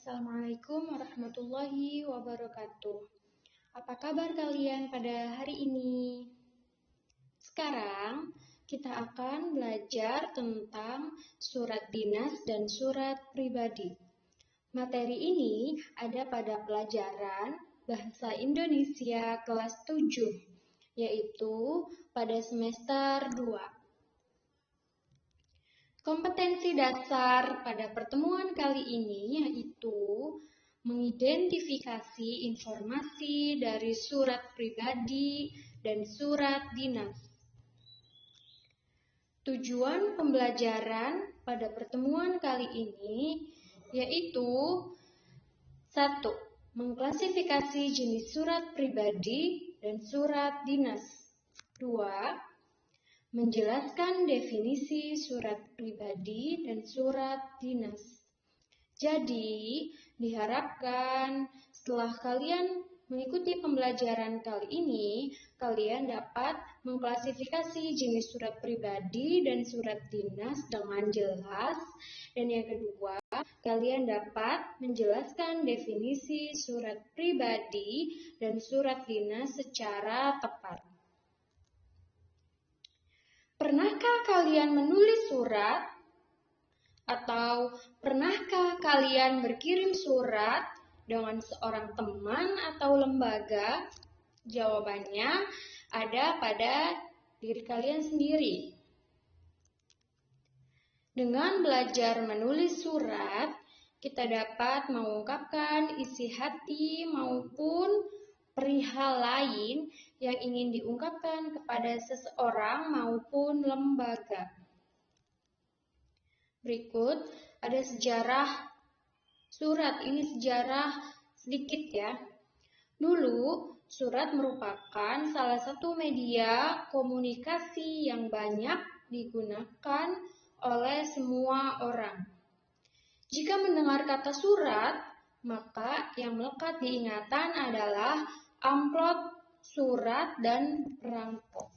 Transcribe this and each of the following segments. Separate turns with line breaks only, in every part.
Assalamualaikum warahmatullahi wabarakatuh. Apa kabar kalian pada hari ini? Sekarang kita akan belajar tentang surat dinas dan surat pribadi. Materi ini ada pada pelajaran Bahasa Indonesia kelas 7, yaitu pada semester 2. Kompetensi dasar pada pertemuan kali ini yaitu mengidentifikasi informasi dari surat pribadi dan surat dinas. Tujuan pembelajaran pada pertemuan kali ini yaitu 1. Mengklasifikasi jenis surat pribadi dan surat dinas. 2. Menjelaskan definisi surat pribadi dan surat dinas. Jadi, diharapkan setelah kalian mengikuti pembelajaran kali ini, kalian dapat mengklasifikasi jenis surat pribadi dan surat dinas dengan jelas. Dan yang kedua, kalian dapat menjelaskan definisi surat pribadi dan surat dinas secara tepat. Pernahkah kalian menulis surat? Atau pernahkah kalian berkirim surat dengan seorang teman atau lembaga? Jawabannya ada pada diri kalian sendiri. Dengan belajar menulis surat, kita dapat mengungkapkan isi hati maupun perihal lain yang ingin diungkapkan kepada seseorang maupun lembaga. Berikut ada sejarah surat. Ini sejarah sedikit ya. Dulu, surat merupakan salah satu media komunikasi yang banyak digunakan oleh semua orang. Jika mendengar kata surat, maka yang melekat di ingatan adalah amplop, surat, dan perangko.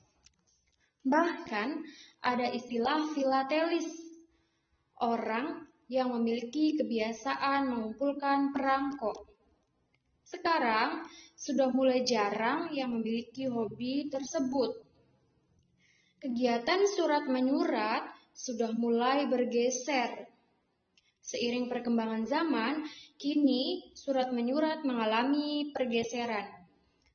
Bahkan ada istilah filatelis, orang yang memiliki kebiasaan mengumpulkan perangko. Sekarang sudah mulai jarang yang memiliki hobi tersebut. Kegiatan surat menyurat sudah mulai bergeser. Seiring perkembangan zaman, kini surat menyurat mengalami pergeseran.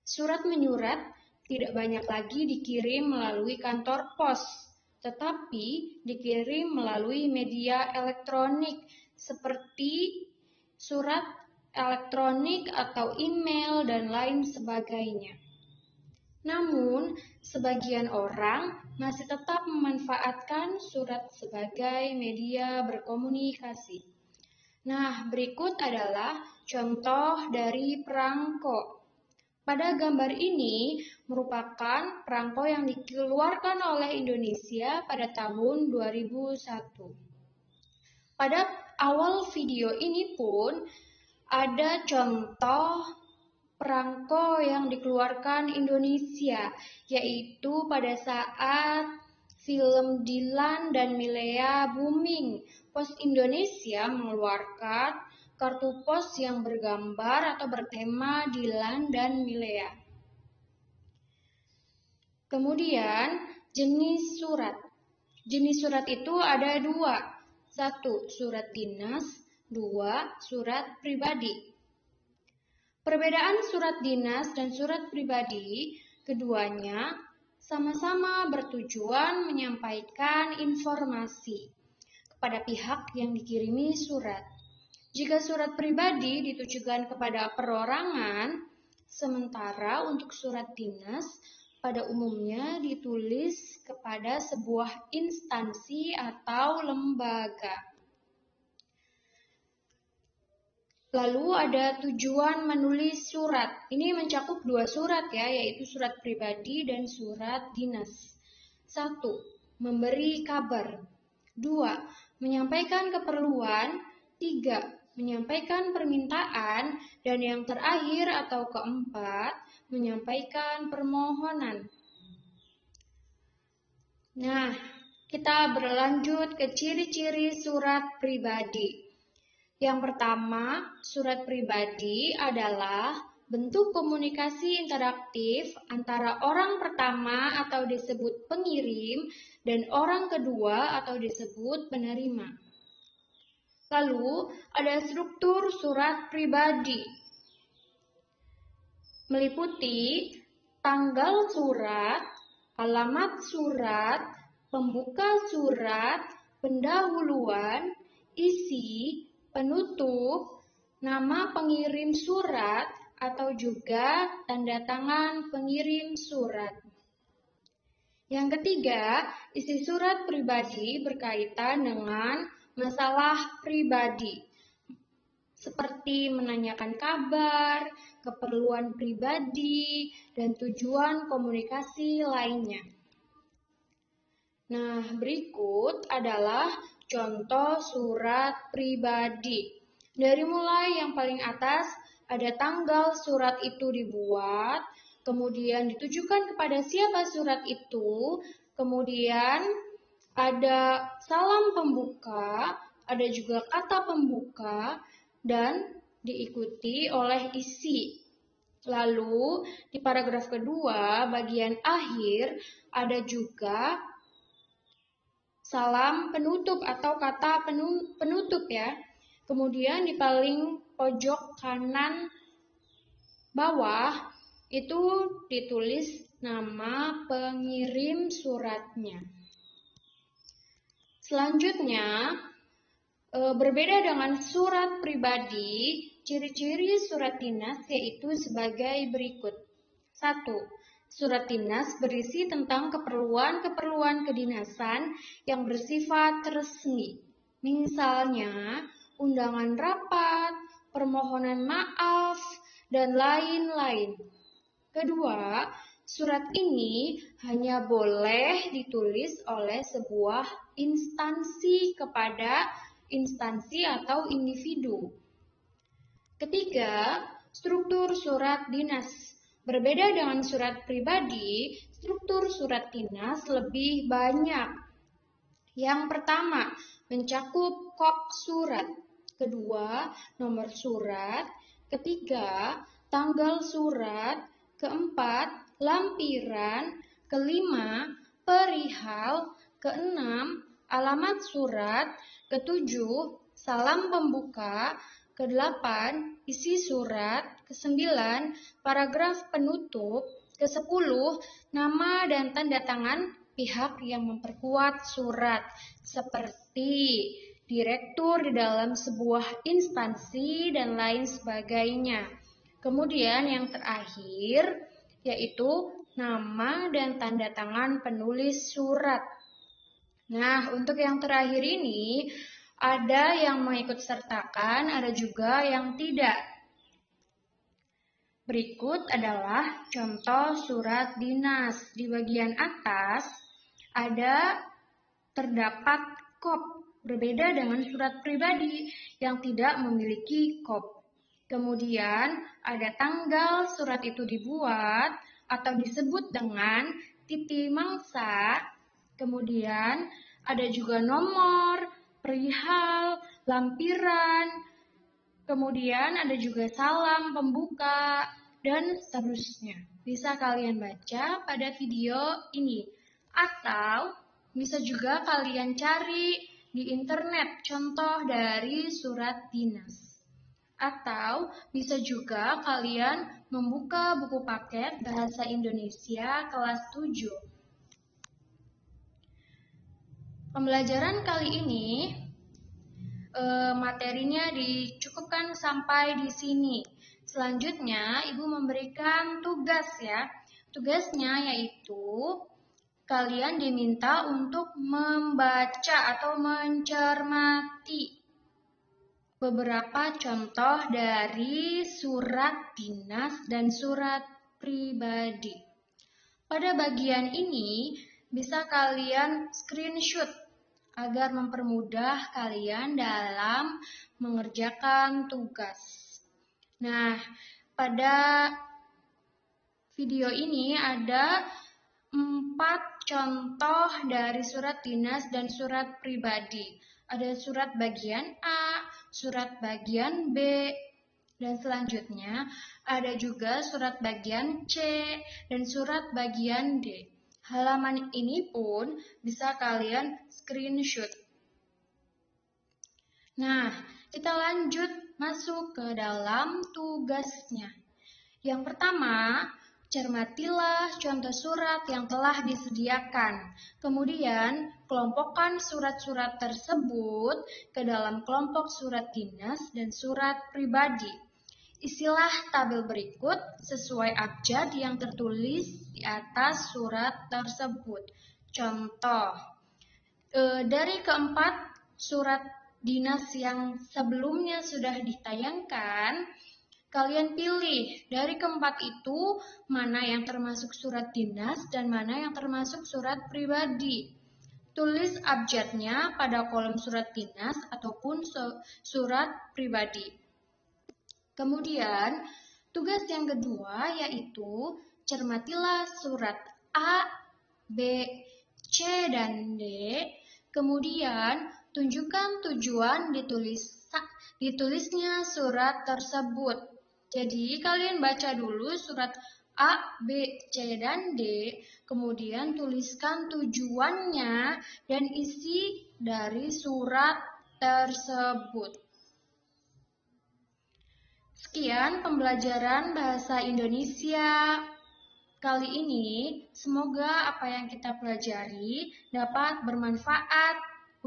Surat menyurat tidak banyak lagi dikirim melalui kantor pos, tetapi dikirim melalui media elektronik seperti surat elektronik atau email dan lain sebagainya. Namun, sebagian orang masih tetap memanfaatkan surat sebagai media berkomunikasi. Nah, berikut adalah contoh dari perangko. Pada gambar ini merupakan perangko yang dikeluarkan oleh Indonesia pada tahun 2001. Pada awal video ini pun ada contoh perangko yang dikeluarkan Indonesia, yaitu pada saat film Dilan dan Milea booming. Pos Indonesia mengeluarkan kartu pos yang bergambar atau bertema Dilan dan Milea. Kemudian, jenis surat. Jenis surat itu ada dua. 1. Surat dinas. 2. Surat pribadi. Perbedaan surat dinas dan surat pribadi, keduanya sama-sama bertujuan menyampaikan informasi kepada pihak yang dikirimi surat. Jika surat pribadi ditujukan kepada perorangan, sementara untuk surat dinas pada umumnya ditulis kepada sebuah instansi atau lembaga. Lalu ada tujuan menulis surat. Ini mencakup dua surat ya, yaitu surat pribadi dan surat dinas. 1. Memberi kabar. 2. Menyampaikan keperluan. 3. Menyampaikan permintaan. Dan yang terakhir atau keempat, menyampaikan permohonan. Nah, kita berlanjut ke ciri-ciri surat pribadi. Yang pertama, surat pribadi adalah bentuk komunikasi interaktif antara orang pertama atau disebut pengirim dan orang kedua atau disebut penerima. Lalu, ada struktur surat pribadi, meliputi tanggal surat, alamat surat, pembuka surat, pendahuluan, isi, penutup, nama pengirim surat, atau juga tanda tangan pengirim surat. Yang ketiga, isi surat pribadi berkaitan dengan masalah pribadi, seperti menanyakan kabar, keperluan pribadi, dan tujuan komunikasi lainnya. Nah, berikut adalah contoh surat pribadi. Dari mulai yang paling atas, ada tanggal surat itu dibuat, kemudian ditujukan kepada siapa surat itu, kemudian ada salam pembuka, ada juga kata pembuka, dan diikuti oleh isi. Lalu, di paragraf kedua, bagian akhir, ada juga salam penutup atau kata penutup ya. Kemudian di paling pojok kanan bawah itu ditulis nama pengirim suratnya. Selanjutnya, berbeda dengan surat pribadi, ciri-ciri surat dinas yaitu sebagai berikut. 1. Surat dinas berisi tentang keperluan-keperluan kedinasan yang bersifat resmi. Misalnya, undangan rapat, permohonan maaf, dan lain-lain. Kedua, surat ini hanya boleh ditulis oleh sebuah instansi kepada instansi atau individu. Ketiga, struktur surat dinas. Berbeda dengan surat pribadi, struktur surat dinas lebih banyak. Yang pertama, mencakup kop surat. Kedua, nomor surat. Ketiga, tanggal surat. Keempat, lampiran. Kelima, perihal. Keenam, alamat surat. Ketujuh, salam pembuka. Kedelapan, isi surat. Kesembilan, paragraf penutup. Kesepuluh, nama dan tanda tangan pihak yang memperkuat surat, seperti direktur di dalam sebuah instansi dan lain sebagainya. Kemudian yang terakhir, yaitu nama dan tanda tangan penulis surat. Nah, untuk yang terakhir ini, ada yang mengikut sertakan, ada juga yang tidak. Berikut adalah contoh surat dinas. Di bagian atas terdapat kop, berbeda dengan surat pribadi yang tidak memiliki kop. Kemudian ada tanggal surat itu dibuat atau disebut dengan titi mangsa. Kemudian ada juga nomor, perihal, lampiran, kemudian ada juga salam pembuka, dan seterusnya. Bisa kalian baca pada video ini. Atau bisa juga kalian cari di internet contoh dari surat dinas. Atau bisa juga kalian membuka buku paket Bahasa Indonesia kelas 7. Pembelajaran kali ini materinya dicukupkan sampai di sini. Selanjutnya, Ibu memberikan tugas ya. Tugasnya yaitu kalian diminta untuk membaca atau mencermati beberapa contoh dari surat dinas dan surat pribadi. Pada bagian ini bisa kalian screenshot agar mempermudah kalian dalam mengerjakan tugas. Nah, pada video ini ada 4 contoh dari surat dinas dan surat pribadi. Ada surat bagian A, surat bagian B, dan selanjutnya ada juga surat bagian C dan surat bagian D. Halaman ini pun bisa kalian screenshot. Nah, kita lanjut masuk ke dalam tugasnya. Yang pertama, cermatilah contoh surat yang telah disediakan. Kemudian, kelompokkan surat-surat tersebut ke dalam kelompok surat dinas dan surat pribadi. Isilah tabel berikut sesuai abjad yang tertulis di atas surat tersebut. Contoh, dari keempat surat dinas yang sebelumnya sudah ditayangkan, kalian pilih dari keempat itu mana yang termasuk surat dinas dan mana yang termasuk surat pribadi. Tulis abjadnya pada kolom surat dinas ataupun surat pribadi. Kemudian, tugas yang kedua yaitu cermatilah surat A, B, C, dan D. Kemudian, tunjukkan tujuan ditulisnya surat tersebut. Jadi, kalian baca dulu surat A, B, C, dan D. Kemudian, tuliskan tujuannya dan isi dari surat tersebut. Sekian pembelajaran bahasa Indonesia kali ini. Semoga apa yang kita pelajari dapat bermanfaat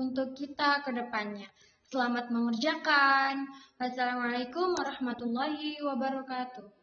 untuk kita ke depannya. Selamat mengerjakan. Wassalamualaikum warahmatullahi wabarakatuh.